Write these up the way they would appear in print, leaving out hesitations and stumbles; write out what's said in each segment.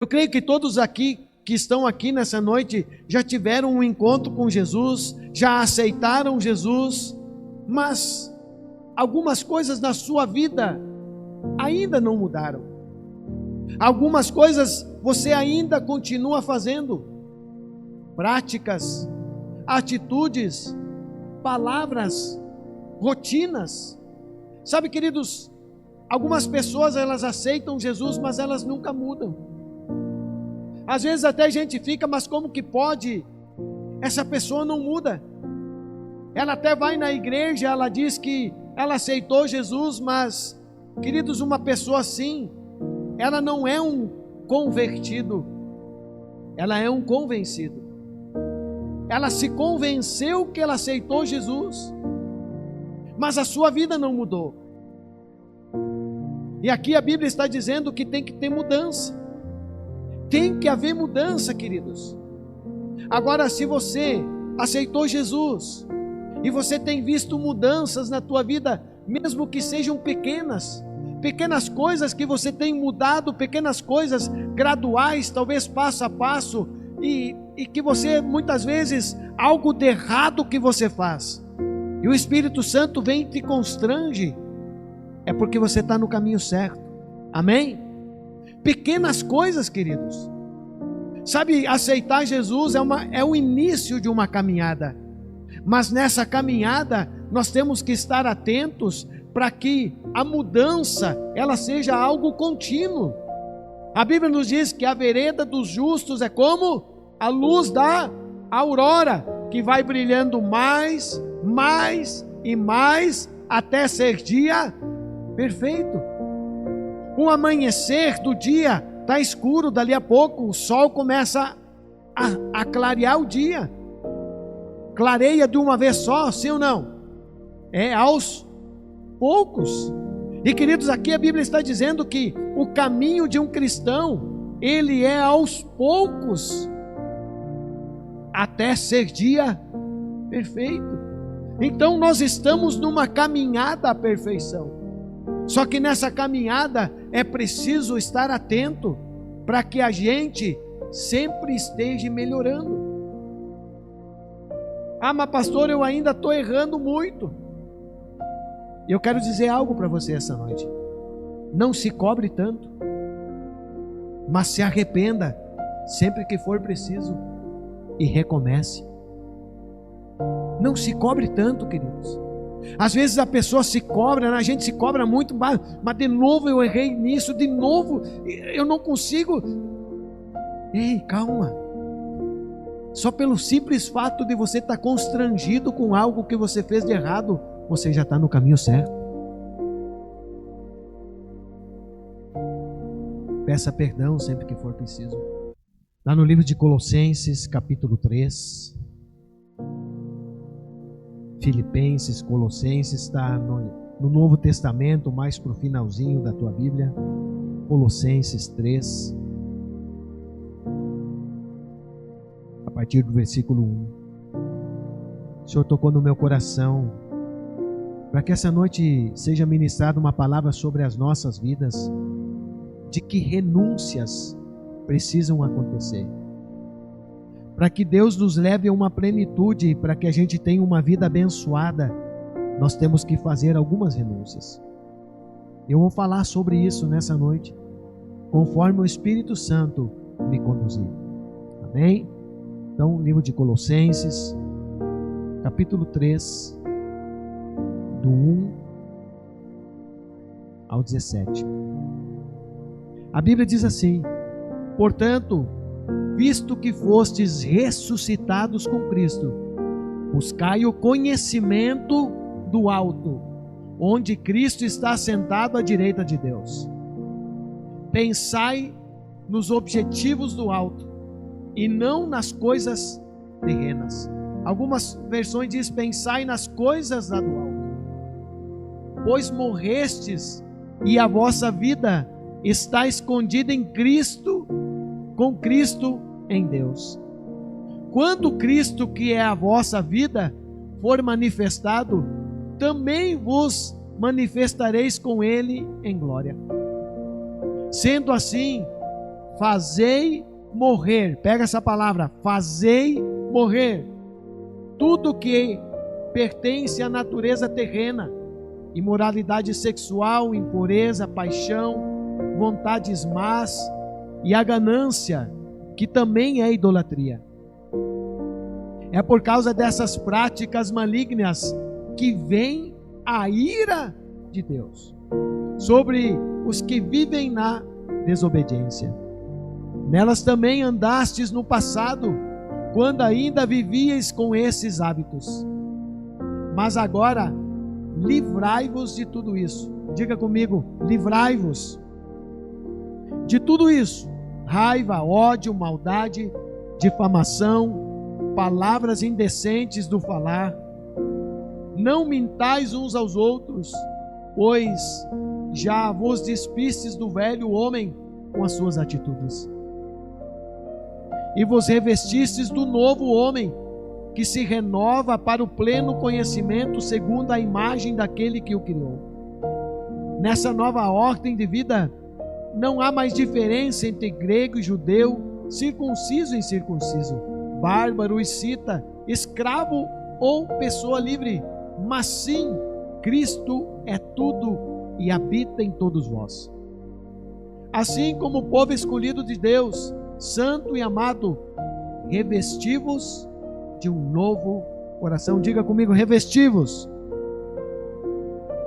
Eu creio que todos aqui que estão aqui nessa noite já tiveram um encontro com Jesus, já aceitaram Jesus, mas algumas coisas na sua vida ainda não mudaram. Algumas coisas você ainda continua fazendo. Práticas, atitudes, palavras, rotinas. Sabe, queridos, algumas pessoas elas aceitam Jesus, mas elas nunca mudam. Às vezes até a gente fica, mas como que pode? Essa pessoa não muda. Ela até vai na igreja, ela diz que ela aceitou Jesus, mas, queridos, uma pessoa assim, ela não é um convertido, ela é um convencido. Ela se convenceu que ela aceitou Jesus, mas a sua vida não mudou. E aqui a Bíblia está dizendo que tem que ter mudança. Tem que haver mudança, queridos. Agora, se você aceitou Jesus e você tem visto mudanças na tua vida, mesmo que sejam pequenas coisas que você tem mudado, pequenas coisas graduais, talvez passo a passo, e que você muitas vezes, algo de errado que você faz, e o Espírito Santo vem e te constrange, é porque você está no caminho certo. Amém? Pequenas coisas, queridos. Sabe, aceitar Jesus é o início de uma caminhada, mas nessa caminhada nós temos que estar atentos para que a mudança ela seja algo contínuo. A Bíblia nos diz que a vereda dos justos é como a luz da aurora, que vai brilhando mais e mais até ser dia perfeito. O amanhecer do dia está escuro, dali a pouco o sol começa a clarear o dia. Clareia de uma vez só, sim ou não? É aos poucos. E queridos, aqui a Bíblia está dizendo que o caminho de um cristão, ele é aos poucos, até ser dia perfeito. Então nós estamos numa caminhada à perfeição. Só que nessa caminhada é preciso estar atento para que a gente sempre esteja melhorando. Ah, mas pastor, eu ainda estou errando muito. E eu quero dizer algo para você essa noite. Não se cobre tanto, mas se arrependa sempre que for preciso e recomece. Não se cobre tanto, queridos. Às vezes a pessoa se cobra, a gente se cobra muito, mas de novo eu errei nisso, de novo eu não consigo. Ei, calma. Só pelo simples fato de você estar constrangido com algo que você fez de errado, você já está no caminho certo. Peça perdão sempre que for preciso. Lá no livro de Colossenses, capítulo 3. Filipenses, Colossenses, está no Novo Testamento, mais para o finalzinho da tua Bíblia. Colossenses 3. A partir do versículo 1. O Senhor tocou no meu coração para que essa noite seja ministrada uma palavra sobre as nossas vidas, de que renúncias precisam acontecer, para que Deus nos leve a uma plenitude, para que a gente tenha uma vida abençoada. Nós temos que fazer algumas renúncias. Eu vou falar sobre isso nessa noite, conforme o Espírito Santo me conduzir. Amém? Então, livro de Colossenses, capítulo 3, do 1 ao 17. A Bíblia diz assim: portanto, visto que fostes ressuscitados com Cristo, buscai o conhecimento do alto, onde Cristo está sentado à direita de Deus. Pensai nos objetivos do alto, e não nas coisas terrenas. Algumas versões dizem: pensai nas coisas lá do alto, pois morrestes, e a vossa vida está escondida em Cristo, com Cristo em Deus. Quando Cristo, que é a vossa vida, for manifestado, também vos manifestareis com Ele em glória. Sendo assim, fazei morrer, pega essa palavra, fazei morrer, tudo que pertence à natureza terrena, imoralidade sexual, impureza, paixão, vontades más e a ganância, que também é idolatria. É por causa dessas práticas malignas que vem a ira de Deus sobre os que vivem na desobediência. Nelas também andastes no passado, quando ainda vivíeis com esses hábitos. Mas agora, livrai-vos de tudo isso. Diga comigo, livrai-vos de tudo isso: raiva, ódio, maldade, difamação, palavras indecentes do falar. Não mintais uns aos outros, pois já vos despistes do velho homem com as suas atitudes, e vos revestistes do novo homem, que se renova para o pleno conhecimento segundo a imagem daquele que o criou. Nessa nova ordem de vida, não há mais diferença entre grego e judeu, circunciso e incircunciso, bárbaro e cita, escravo ou pessoa livre, mas sim, Cristo é tudo e habita em todos vós. Assim como o povo escolhido de Deus, santo e amado, revesti-vos de um novo coração. Diga comigo, revesti-vos.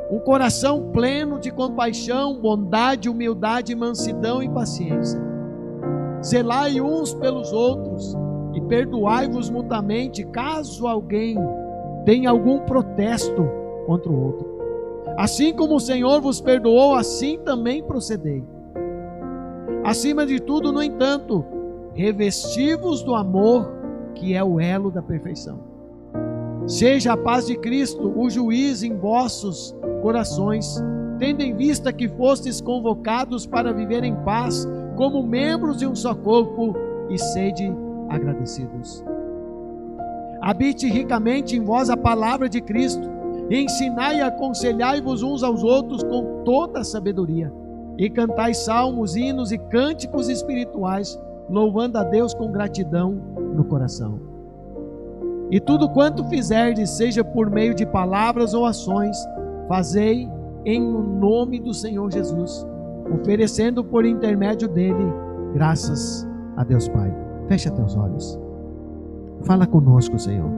Um coração pleno de compaixão, bondade, humildade, mansidão e paciência. Zelai uns pelos outros e perdoai-vos mutuamente, caso alguém tenha algum protesto contra o outro. Assim como o Senhor vos perdoou, assim também procedei. Acima de tudo, no entanto, revesti-vos do amor, que é o elo da perfeição. Seja a paz de Cristo o juiz em vossos corações, tendo em vista que fostes convocados para viver em paz, como membros de um só corpo, e sede agradecidos. Habite ricamente em vós a palavra de Cristo, e ensinai e aconselhai-vos uns aos outros com toda a sabedoria, e cantai salmos, hinos e cânticos espirituais, louvando a Deus com gratidão no coração. E tudo quanto fizerdes, seja por meio de palavras ou ações, fazei em nome do Senhor Jesus, oferecendo por intermédio dele graças a Deus Pai. Fecha teus olhos. Fala conosco, Senhor,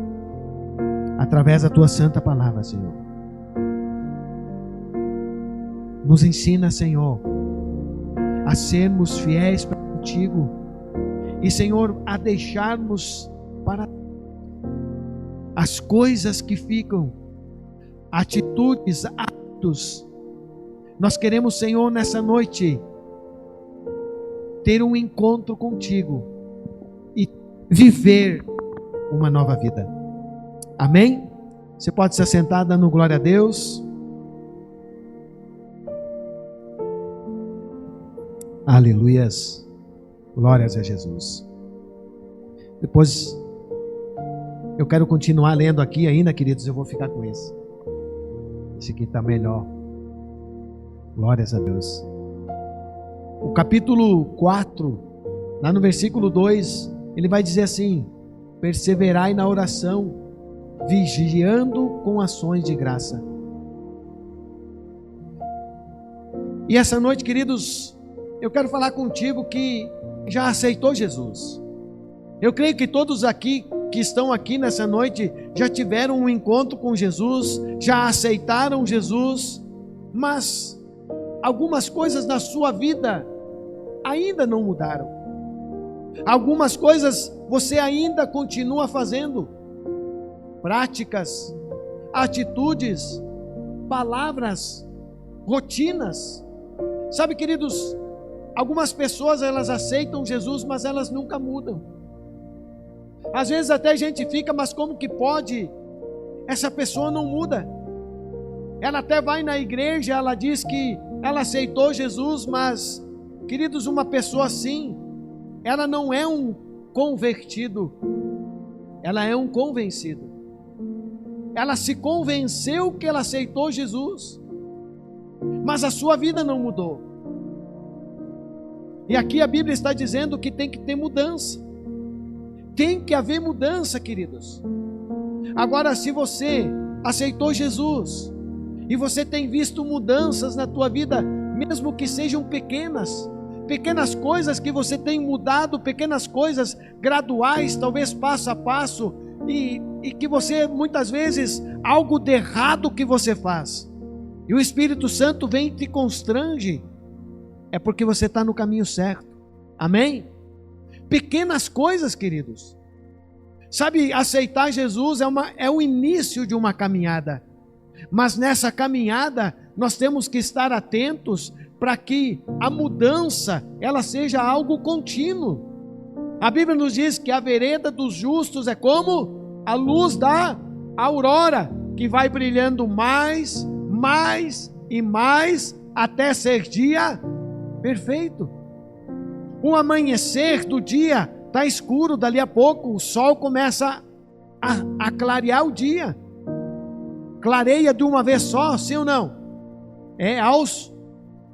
através da tua santa palavra, Senhor. Nos ensina, Senhor, a sermos fiéis para contigo e, Senhor, a deixarmos para as coisas que ficam, atitudes, atos. Nós queremos, Senhor, nessa noite ter um encontro contigo e viver uma nova vida. Amém? Você pode se assentar dando glória a Deus. Aleluias. Glórias a Jesus. Depois eu quero continuar lendo aqui ainda, queridos. Eu vou ficar com esse. Esse aqui está melhor. Glórias a Deus. O capítulo 4, lá no versículo 2, ele vai dizer assim: perseverai na oração, vigiando com ações de graça. E essa noite, queridos, eu quero falar contigo que já aceitou Jesus. Eu creio que todos aqui que estão aqui nessa noite já tiveram um encontro com Jesus, já aceitaram Jesus, mas algumas coisas na sua vida ainda não mudaram. Algumas coisas você ainda continua fazendo. Práticas, atitudes, palavras, rotinas. Sabe, queridos, algumas pessoas elas aceitam Jesus, mas elas nunca mudam. Às vezes até a gente fica, mas como que pode? Essa pessoa não muda. Ela até vai na igreja, ela diz que ela aceitou Jesus, mas, queridos, uma pessoa assim, ela não é um convertido, ela é um convencido. Ela se convenceu que ela aceitou Jesus, mas a sua vida não mudou. E aqui a Bíblia está dizendo que tem que ter mudança. Tem que haver mudança, queridos. Agora, se você aceitou Jesus e você tem visto mudanças na tua vida, mesmo que sejam pequenas coisas que você tem mudado, pequenas coisas graduais, talvez passo a passo, e que você muitas vezes, algo de errado que você faz, e o Espírito Santo vem e te constrange, é porque você está no caminho certo. Amém? Pequenas coisas, queridos. Sabe, aceitar Jesus é o início de uma caminhada, mas nessa caminhada nós temos que estar atentos para que a mudança ela seja algo contínuo. A Bíblia nos diz que a vereda dos justos é como a luz da aurora, que vai brilhando mais e mais até ser dia perfeito. O amanhecer do dia está escuro, dali a pouco o sol começa a clarear o dia. Clareia de uma vez só, sim ou não? É aos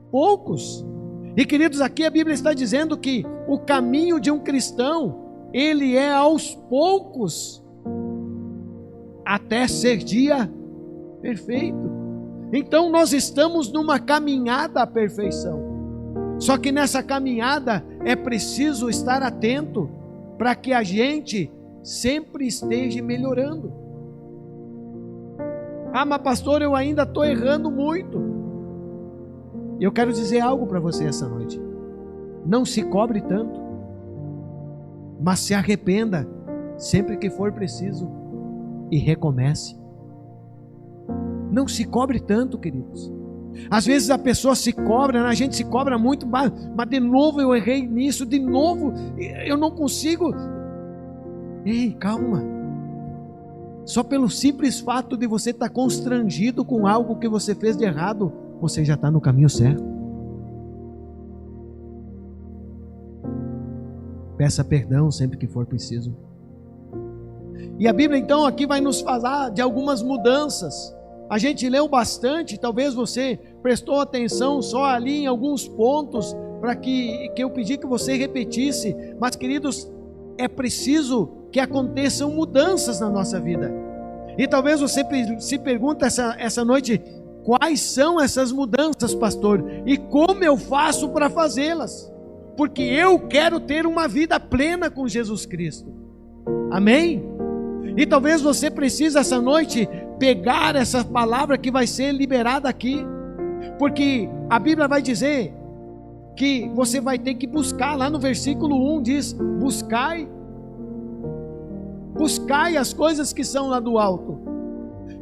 poucos. E queridos, aqui a Bíblia está dizendo que o caminho de um cristão, ele é aos poucos, até ser dia perfeito. Então nós estamos numa caminhada à perfeição. Só que nessa caminhada é preciso estar atento para que a gente sempre esteja melhorando. Ah, mas pastor, eu ainda estou errando muito. Eu quero dizer algo para você essa noite. Não se cobre tanto, mas se arrependa sempre que for preciso e recomece. Não se cobre tanto, queridos. Às vezes a pessoa se cobra, a gente se cobra muito, mas de novo eu errei nisso, de novo eu não consigo. Ei, calma. Só pelo simples fato de você estar constrangido com algo que você fez de errado, você já está no caminho certo. Peça perdão sempre que for preciso. E a Bíblia então aqui vai nos falar de algumas mudanças. A gente leu bastante, talvez você prestou atenção só ali em alguns pontos, para que eu pedi que você repetisse, mas queridos, é preciso que aconteçam mudanças na nossa vida. E talvez você se pergunte essa noite, quais são essas mudanças, pastor? E como eu faço para fazê-las? Porque eu quero ter uma vida plena com Jesus Cristo. Amém? E talvez você precise essa noite pegar essa palavra que vai ser liberada aqui, porque a Bíblia vai dizer que você vai ter que buscar. Lá no versículo 1 diz: buscai as coisas que são lá do alto.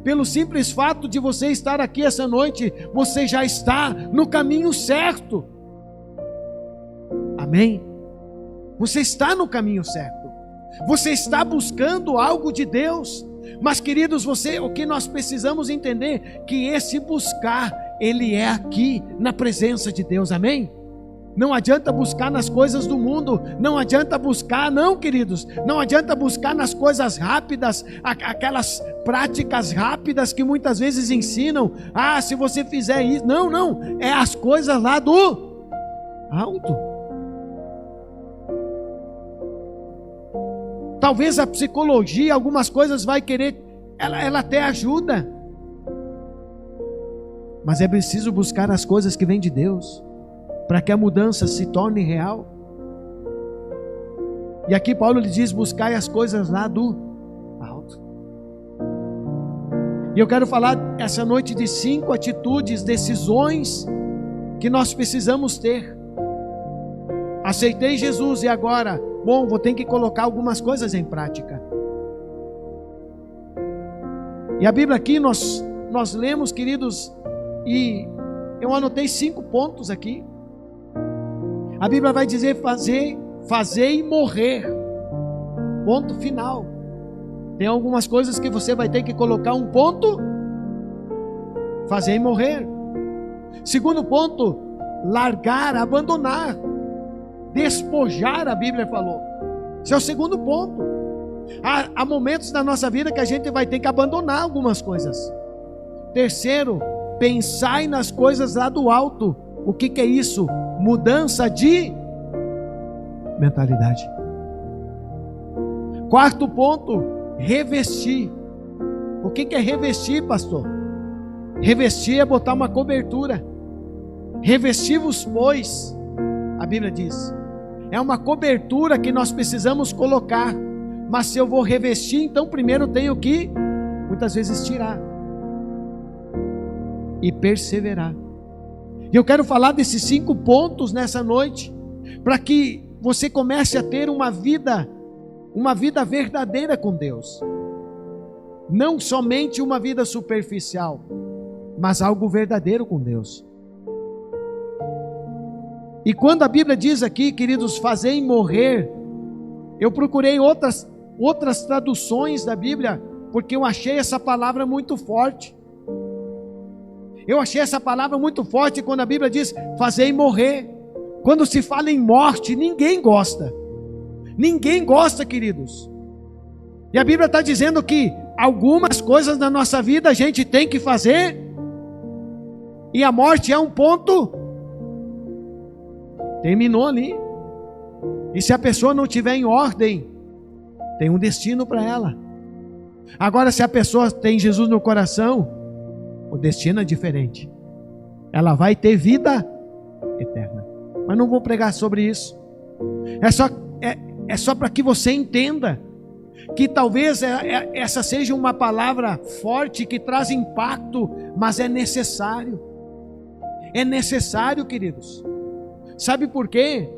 Pelo simples fato de você estar aqui essa noite, você já está no caminho certo. Amém? Você está no caminho certo. Você está buscando algo de Deus. Mas queridos, o que nós precisamos entender, que esse buscar, ele é aqui na presença de Deus. Amém? Não adianta buscar nas coisas do mundo, não adianta buscar, não, queridos, não adianta buscar nas coisas rápidas, aquelas práticas rápidas que muitas vezes ensinam. Ah, se você fizer isso, não, é as coisas lá do alto. Talvez a psicologia, algumas coisas vai querer, ela até ajuda, mas é preciso buscar as coisas que vêm de Deus, para que a mudança se torne real. E aqui Paulo lhe diz: buscai as coisas lá do alto. E eu quero falar essa noite de 5 atitudes, decisões que nós precisamos ter. Aceitei Jesus e agora, vou ter que colocar algumas coisas em prática. E a Bíblia aqui nós lemos, queridos, e eu anotei 5 pontos aqui. A Bíblia vai dizer: fazer e morrer. Ponto final. Tem algumas coisas que você vai ter que colocar um ponto. Fazer e morrer. Segundo ponto, largar, abandonar. Despojar, a Bíblia falou. Esse é o segundo ponto. Há momentos da nossa vida que a gente vai ter que abandonar algumas coisas. Terceiro, pensai nas coisas lá do alto. O que é isso? Mudança de mentalidade. Quarto ponto, revestir. O que é revestir, pastor? Revestir é botar uma cobertura. Revesti-vos, pois, a Bíblia diz. É uma cobertura que nós precisamos colocar. Mas se eu vou revestir, então primeiro tenho que, muitas vezes, tirar. E perseverar. E eu quero falar desses 5 pontos nessa noite, para que você comece a ter uma vida verdadeira com Deus. Não somente uma vida superficial, mas algo verdadeiro com Deus. E quando a Bíblia diz aqui, queridos, fazei morrer, eu procurei outras traduções da Bíblia, porque eu achei essa palavra muito forte. Eu achei essa palavra muito forte quando a Bíblia diz, fazei morrer. Quando se fala em morte, ninguém gosta. Ninguém gosta, queridos. E a Bíblia está dizendo que algumas coisas na nossa vida a gente tem que fazer, e a morte é um ponto. Terminou ali. E se a pessoa não estiver em ordem, tem um destino para ela. Agora, se a pessoa tem Jesus no coração, o destino é diferente. Ela vai ter vida eterna. Mas não vou pregar sobre isso. É só para que você entenda que talvez essa seja uma palavra forte que traz impacto, mas é necessário. É necessário, queridos. Sabe por quê?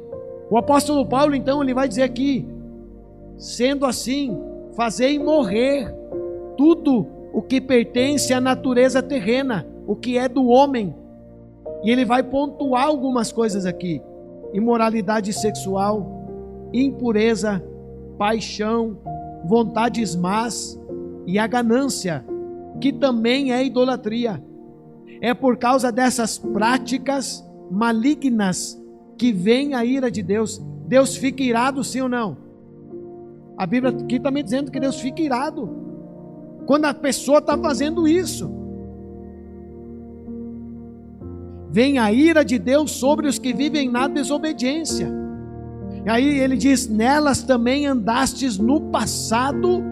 O apóstolo Paulo, então, ele vai dizer aqui, sendo assim, fazei morrer tudo o que pertence à natureza terrena, o que é do homem. E ele vai pontuar algumas coisas aqui: imoralidade sexual, impureza, paixão, vontades más e a ganância, que também é idolatria. É por causa dessas práticas malignas que vem a ira de Deus. Deus fica irado, sim ou não? A Bíblia aqui está me dizendo que Deus fica irado quando a pessoa está fazendo isso. Vem a ira de Deus sobre os que vivem na desobediência. E aí ele diz, nelas também andastes no passado,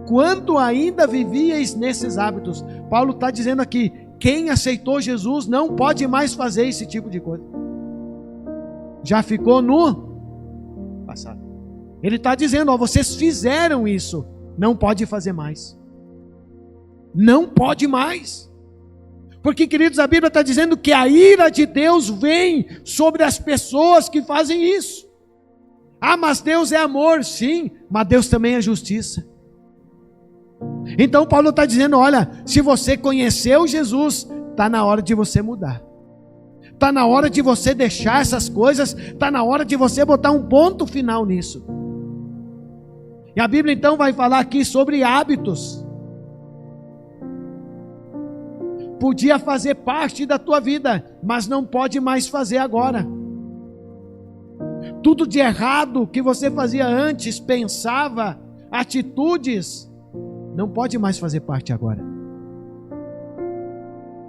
quando ainda vivíeis nesses hábitos. Paulo está dizendo aqui, quem aceitou Jesus não pode mais fazer esse tipo de coisa. Já ficou no passado. Ele está dizendo, ó, vocês fizeram isso, não pode fazer mais. Não pode mais. Porque, queridos, a Bíblia está dizendo que a ira de Deus vem sobre as pessoas que fazem isso. Ah, mas Deus é amor, sim, mas Deus também é justiça. Então Paulo está dizendo, olha, se você conheceu Jesus, está na hora de você mudar. Está na hora de você deixar essas coisas, está na hora de você botar um ponto final nisso. E a Bíblia então vai falar aqui sobre hábitos. Podia fazer parte da tua vida, mas não pode mais fazer agora. Tudo de errado que você fazia antes, pensava, atitudes, não pode mais fazer parte agora.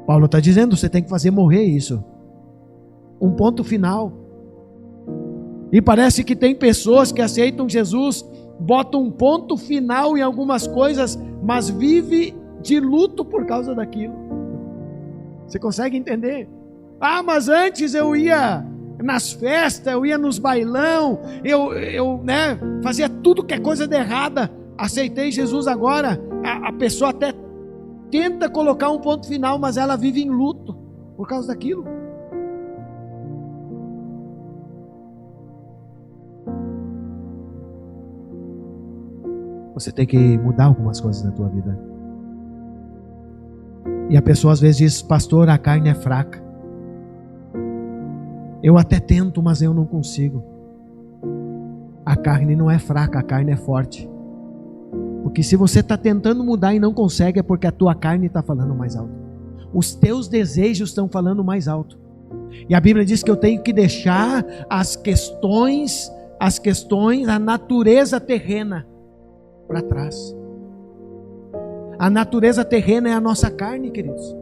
Paulo está dizendo, você tem que fazer morrer isso. Um ponto final. E parece que tem pessoas que aceitam Jesus, botam um ponto final em algumas coisas, mas vive de luto por causa daquilo. Você consegue entender? Ah, mas antes eu ia nas festas, eu ia nos bailão, eu fazia tudo que é coisa de errada. Aceitei Jesus agora. A pessoa até tenta colocar um ponto final, mas ela vive em luto por causa daquilo. Você tem que mudar algumas coisas na tua vida. E a pessoa às vezes diz, pastor, a carne é fraca. Eu até tento, mas eu não consigo. A carne não é fraca, a carne é forte. Porque se você está tentando mudar e não consegue, é porque a tua carne está falando mais alto. Os teus desejos estão falando mais alto. E a Bíblia diz que eu tenho que deixar as questões, a natureza terrena para trás. A natureza terrena é a nossa carne, queridos.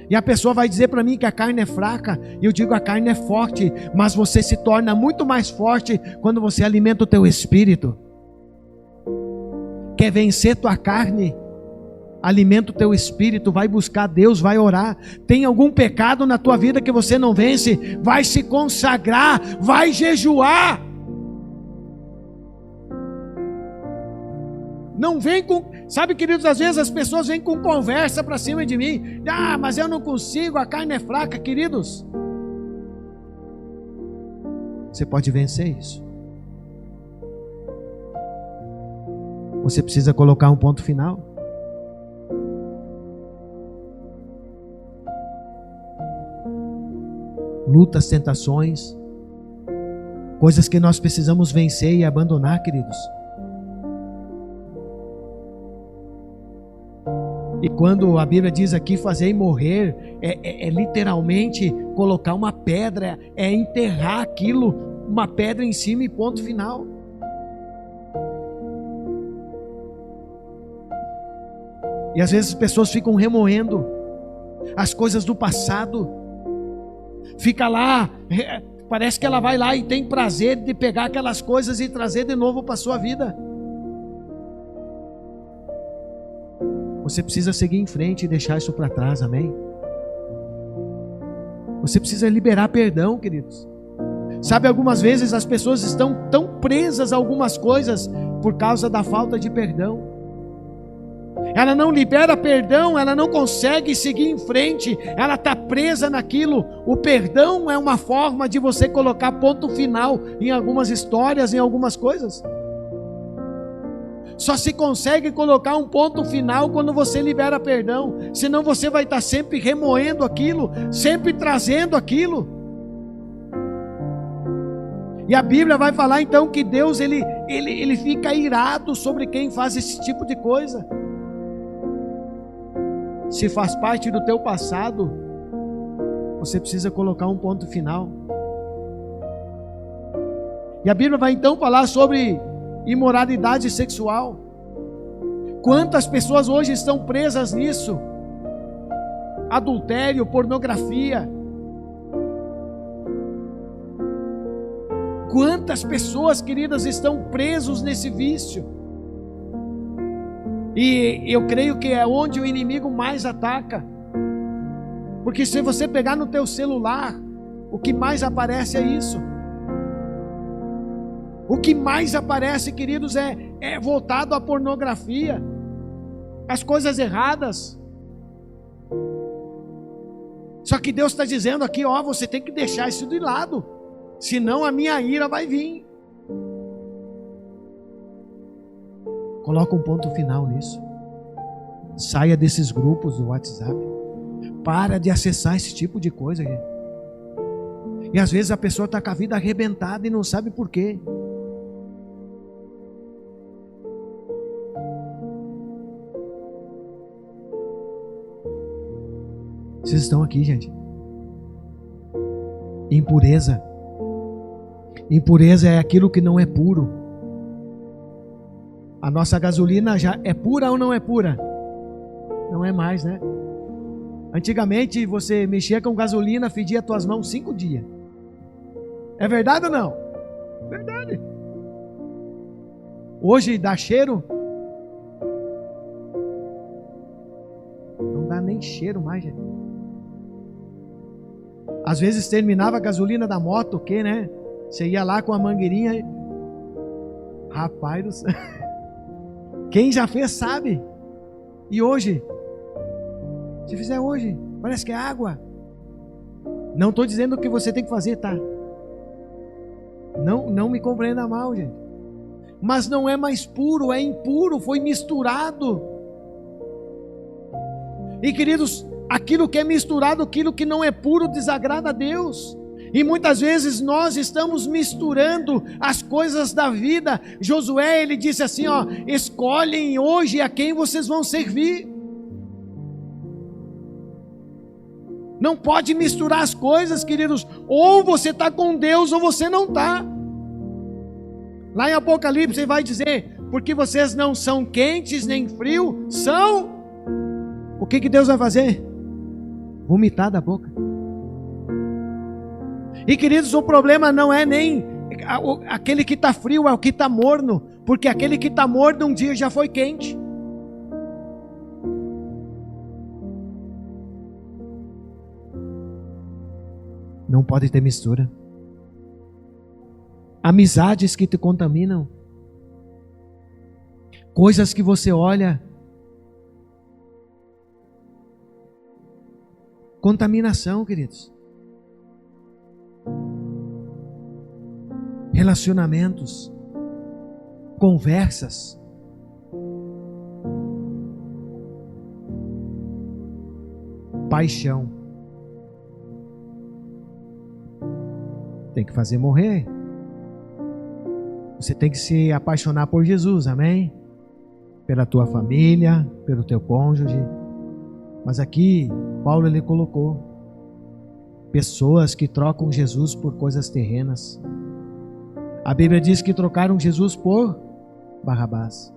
E a pessoa vai dizer para mim que a carne é fraca, e eu digo a carne é forte, mas você se torna muito mais forte quando você alimenta o teu espírito. Quer vencer tua carne? Alimenta o teu espírito, vai buscar Deus, vai orar. Tem algum pecado na tua vida que você não vence? Vai se consagrar, vai jejuar. Não vem com... Sabe, queridos, às vezes as pessoas vêm com conversa para cima de mim. Ah, mas eu não consigo, a carne é fraca. Queridos, você pode vencer isso. Você precisa colocar um ponto final. Lutas, tentações, coisas que nós precisamos vencer e abandonar, queridos. E quando a Bíblia diz aqui fazer morrer, é literalmente colocar uma pedra, é enterrar aquilo, uma pedra em cima e ponto final. E às vezes as pessoas ficam remoendo as coisas do passado, fica lá, parece que ela vai lá e tem prazer de pegar aquelas coisas e trazer de novo para a sua vida. Você precisa seguir em frente e deixar isso para trás, amém? Você precisa liberar perdão, queridos. Sabe, algumas vezes as pessoas estão tão presas a algumas coisas por causa da falta de perdão. Ela não libera perdão, ela não consegue seguir em frente, ela está presa naquilo. O perdão é uma forma de você colocar ponto final em algumas histórias, em algumas coisas. Só se consegue colocar um ponto final quando você libera perdão. Senão você vai estar sempre remoendo aquilo, sempre trazendo aquilo. E a Bíblia vai falar então que Deus ele fica irado sobre quem faz esse tipo de coisa. Se faz parte do teu passado, você precisa colocar um ponto final. E a Bíblia vai então falar sobre imoralidade sexual. Quantas pessoas hoje estão presas nisso? Adultério, pornografia. Quantas pessoas, queridas, estão presos nesse vício? E eu creio que é onde o inimigo mais ataca. Porque se você pegar no teu celular, o que mais aparece é isso. O que mais aparece, queridos, é voltado à pornografia, às coisas erradas. Só que Deus está dizendo aqui, ó, você tem que deixar isso de lado, senão a minha ira vai vir. Coloca um ponto final nisso. Saia desses grupos do WhatsApp. Para de acessar esse tipo de coisa, gente. E às vezes a pessoa está com a vida arrebentada e não sabe por quê. Vocês estão aqui, gente. Impureza. Impureza é aquilo que não é puro. A nossa gasolina já é pura ou não é pura? Não é mais, né? Antigamente você mexia com gasolina, fedia tuas mãos 5 dias. É verdade ou não? Verdade. Hoje dá cheiro? Não dá nem cheiro mais, gente. Às vezes terminava a gasolina da moto, o que, né? Você ia lá com a mangueirinha e... Rapaz do céu. Quem já fez sabe. E hoje? Se fizer hoje, parece que é água. Não estou dizendo o que você tem que fazer, tá? Não me compreenda mal, gente. Mas não é mais puro, é impuro, foi misturado. E queridos, aquilo que é misturado, aquilo que não é puro, desagrada a Deus. E muitas vezes nós estamos misturando as coisas da vida. Josué, ele disse assim, ó, escolhem hoje a quem vocês vão servir. Não pode misturar as coisas, queridos. Ou você está com Deus ou você não está. Lá em Apocalipse ele vai dizer, porque vocês não são quentes nem frio, são... O que Deus vai fazer? vomitar da boca. E queridos, o problema não é nem aquele que está frio, é o que está morno, porque aquele que está morno um dia já foi quente. Não pode ter mistura. Amizades que te contaminam. Coisas que você olha. Contaminação, queridos. Relacionamentos. Conversas. Paixão. Tem que fazer morrer. Você tem que se apaixonar por Jesus, amém? Pela tua família, pelo teu cônjuge. Mas aqui, Paulo ele colocou pessoas que trocam Jesus por coisas terrenas. A Bíblia diz que trocaram Jesus por Barrabás.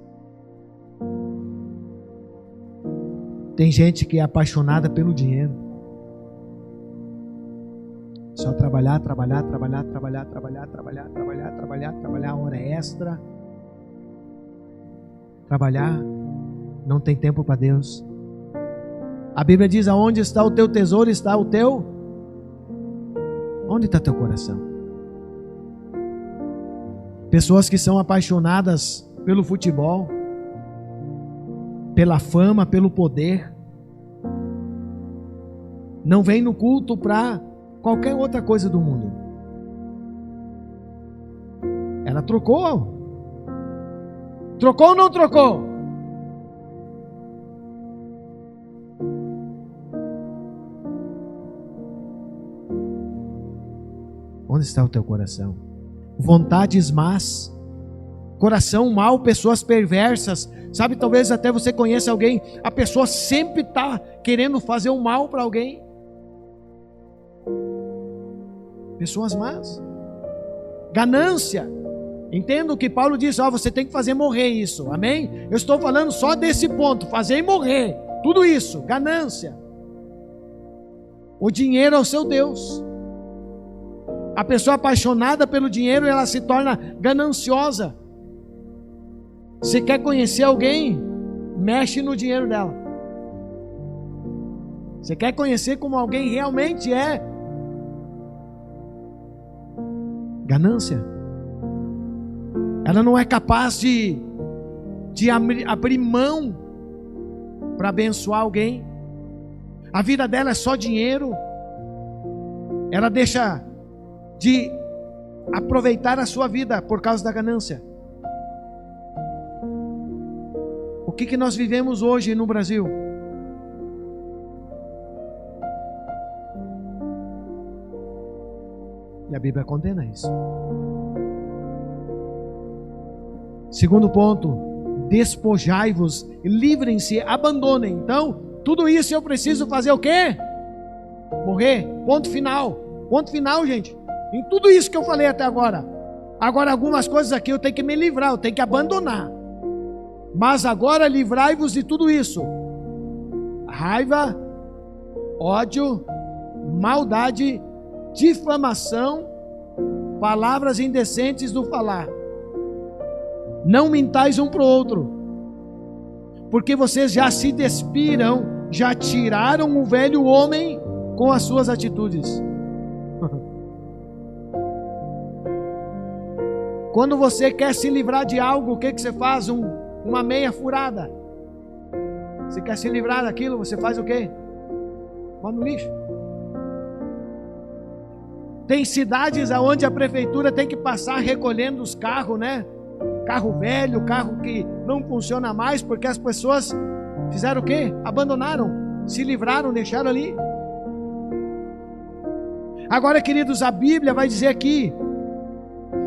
Tem gente que é apaixonada pelo dinheiro. Só trabalhar, hora extra. Trabalhar, não tem tempo para Deus. A Bíblia diz: aonde está o teu tesouro, está o teu... Onde está teu coração? Pessoas que são apaixonadas pelo futebol, pela fama, pelo poder, não vem no culto para qualquer outra coisa do mundo. Ela trocou. Trocou ou não trocou? Onde está o teu coração? Vontades más, coração mau, pessoas perversas. Sabe, talvez até você conheça alguém, a pessoa sempre está querendo fazer o mal para alguém. Pessoas más. Ganância. Entendo o que Paulo diz, você tem que fazer morrer isso, amém? Eu estou falando só desse ponto, fazer e morrer, tudo isso, ganância. O dinheiro é o seu Deus. A pessoa apaixonada pelo dinheiro, ela se torna gananciosa. Se quer conhecer alguém, mexe no dinheiro dela. Você quer conhecer como alguém realmente é? Ganância. Ela não é capaz de abrir mão para abençoar alguém. A vida dela é só dinheiro. Ela deixa de aproveitar a sua vida por causa da ganância. O que nós vivemos hoje no Brasil? E a Bíblia condena isso. Segundo ponto, despojai-vos, livrem-se, abandonem. Então, tudo isso eu preciso fazer o quê? Morrer. Ponto final. Ponto final, gente. Em tudo isso que eu falei até agora. Agora, algumas coisas aqui eu tenho que me livrar, eu tenho que abandonar. Mas agora livrai-vos de tudo isso: raiva, ódio, maldade, difamação, palavras indecentes do falar. Não mintais um para o outro, porque vocês já se despiram, já tiraram o velho homem com as suas atitudes. Quando você quer se livrar de algo, o que você faz? Uma meia furada. Você quer se livrar daquilo, você faz o quê? Vai no lixo. Tem cidades onde a prefeitura tem que passar recolhendo os carros, né? Carro velho, carro que não funciona mais, porque as pessoas fizeram o quê? Abandonaram, se livraram, deixaram ali. Agora, queridos, a Bíblia vai dizer aqui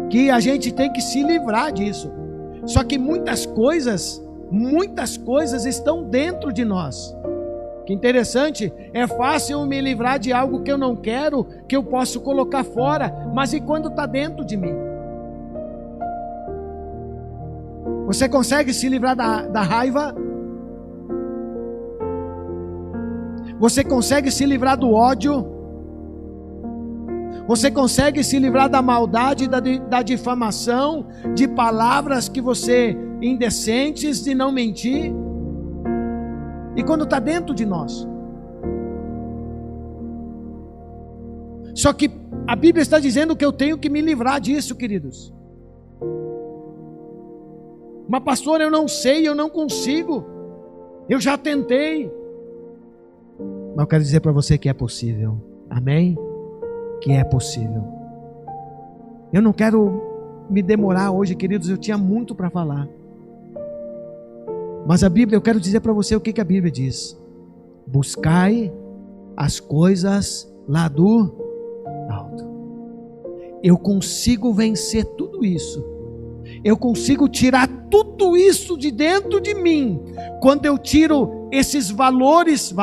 que a gente tem que se livrar disso. Só que muitas coisas estão dentro de nós. Que interessante, é fácil me livrar de algo que eu não quero, que eu posso colocar fora, mas e quando está dentro de mim? Você consegue se livrar da raiva? Você consegue se livrar do ódio? Você consegue se livrar da maldade, da difamação, de palavras que você indecentes, de não mentir? E quando está dentro de nós? Só que a Bíblia está dizendo que eu tenho que me livrar disso, queridos. Mas pastor, eu não sei, eu não consigo. Eu já tentei. Mas eu quero dizer para você que é possível. Amém? Que é possível. Eu não quero me demorar hoje, queridos, eu tinha muito para falar. Mas a Bíblia, eu quero dizer para você o que a Bíblia diz. Buscai as coisas lá do alto. Eu consigo vencer tudo isso. Eu consigo tirar tudo isso de dentro de mim. Quando eu tiro esses valores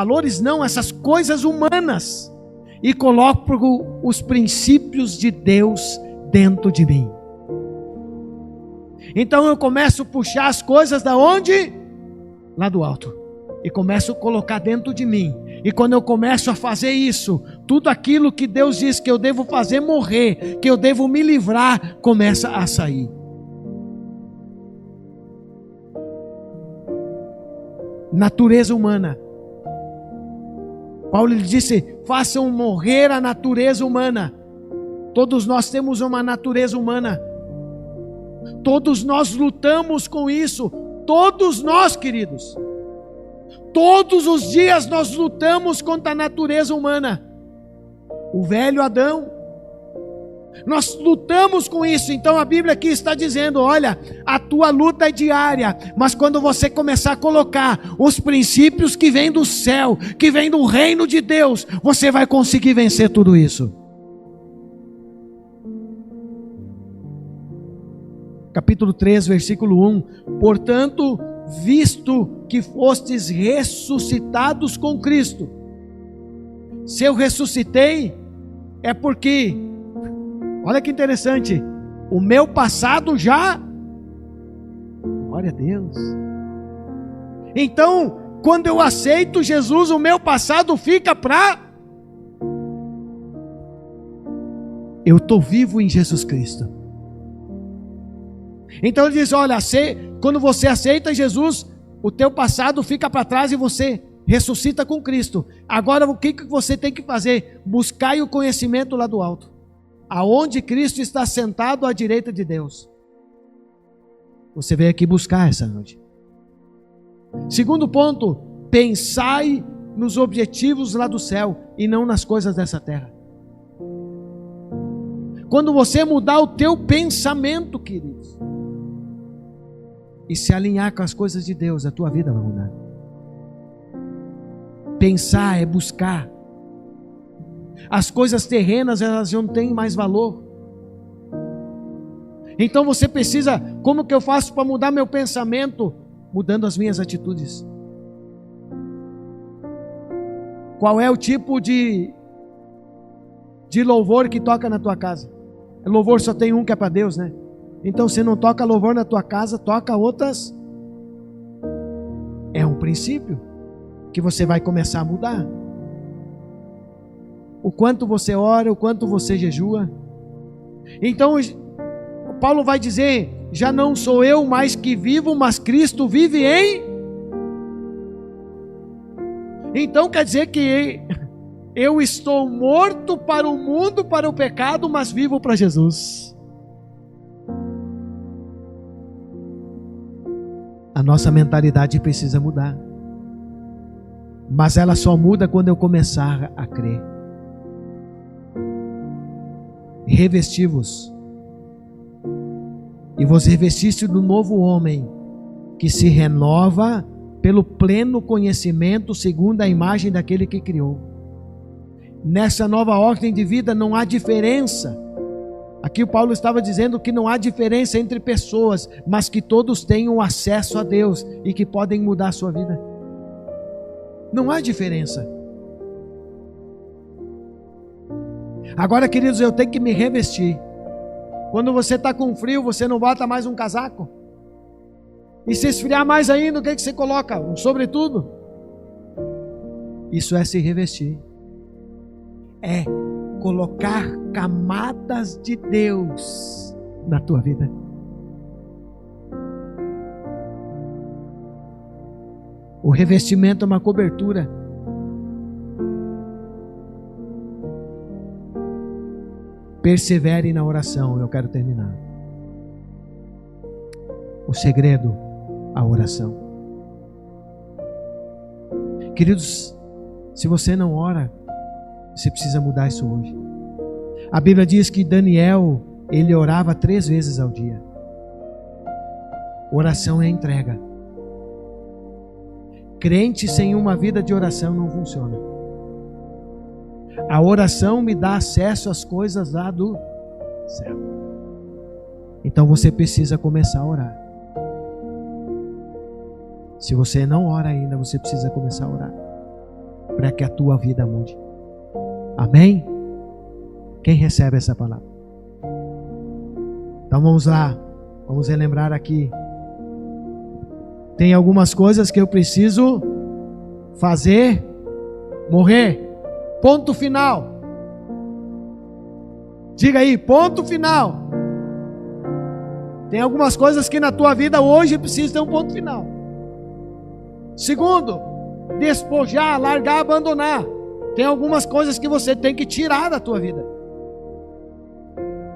não, essas coisas humanas, e coloco os princípios de Deus dentro de mim. Então eu começo a puxar as coisas da onde? Lá do alto. E começo a colocar dentro de mim. E quando eu começo a fazer isso, tudo aquilo que Deus diz que eu devo fazer morrer, que eu devo me livrar, começa a sair. Natureza humana. Paulo lhe disse: façam morrer a natureza humana. Todos nós temos uma natureza humana. Todos nós lutamos com isso. Todos nós, queridos. Todos os dias nós lutamos contra a natureza humana. O velho Adão. Nós lutamos com isso. Então a Bíblia aqui está dizendo: olha, a tua luta é diária, mas quando você começar a colocar os princípios que vêm do céu, que vêm do reino de Deus, você vai conseguir vencer tudo isso. Capítulo 3, versículo 1. Portanto, visto que fostes ressuscitados com Cristo. Se eu ressuscitei, é porque, olha que interessante, o meu passado já, glória a Deus. Então, quando eu aceito Jesus, o meu passado fica para, eu estou vivo em Jesus Cristo. Então ele diz: olha, quando você aceita Jesus, o teu passado fica para trás e você ressuscita com Cristo. Agora o que você tem que fazer? Buscai o conhecimento lá do alto, aonde Cristo está sentado à direita de Deus. Você veio aqui buscar essa noite. Segundo ponto, pensai nos objetivos lá do céu e não nas coisas dessa terra. Quando você mudar o teu pensamento, queridos, e se alinhar com as coisas de Deus, a tua vida vai mudar. Pensar é buscar. As coisas terrenas, elas não têm mais valor. Então você precisa, como que eu faço para mudar meu pensamento? Mudando as minhas atitudes. Qual é o tipo de louvor que toca na tua casa? Louvor só tem um, que é para Deus, né? Então se não toca louvor na tua casa, toca outras. É um princípio que você vai começar a mudar. O quanto você ora, o quanto você jejua. Então Paulo vai dizer: já não sou eu mais que vivo, mas Cristo vive em. Então quer dizer que eu estou morto para o mundo, para o pecado, mas vivo para Jesus. A nossa mentalidade precisa mudar. Mas ela só muda quando eu começar a crer. Revesti-vos. E vos revestiste do novo homem, que se renova pelo pleno conhecimento segundo a imagem daquele que criou. Nessa nova ordem de vida não há diferença. Aqui o Paulo estava dizendo que não há diferença entre pessoas, mas que todos tenham acesso a Deus e que podem mudar a sua vida. Não há diferença. Agora, queridos, eu tenho que me revestir. Quando você está com frio, você não bota mais um casaco. E se esfriar mais ainda, o que você coloca? Um sobretudo. Isso é se revestir. É colocar camadas de Deus na tua vida. O revestimento é uma cobertura. Persevere na oração. Eu quero terminar. O segredo, a oração. Queridos, se você não ora, você precisa mudar isso hoje. A Bíblia diz que Daniel, ele orava 3 vezes ao dia. Oração é entrega. Crente sem uma vida de oração não funciona. A oração me dá acesso às coisas lá do céu. Então você precisa começar a orar. Se você não ora ainda, você precisa começar a orar, para que a tua vida mude. Amém? Quem recebe essa palavra? Então vamos lá, vamos relembrar aqui. Tem algumas coisas que eu preciso fazer, morrer. Ponto final. Diga aí, ponto final. Tem algumas coisas que na tua vida hoje precisam ter um ponto final. Segundo, despojar, largar, abandonar. Tem algumas coisas que você tem que tirar da tua vida.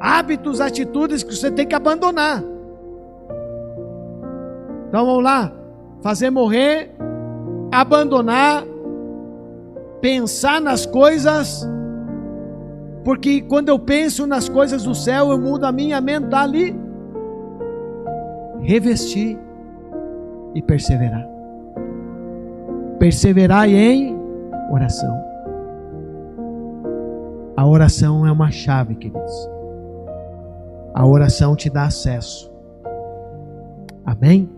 Hábitos, atitudes que você tem que abandonar. Então vamos lá. Fazer morrer, abandonar, pensar nas coisas, porque quando eu penso nas coisas do céu, eu mudo a minha mentalidade. Revestir e perseverar. Perseverai em oração. A oração é uma chave, queridos. A oração te dá acesso. Amém?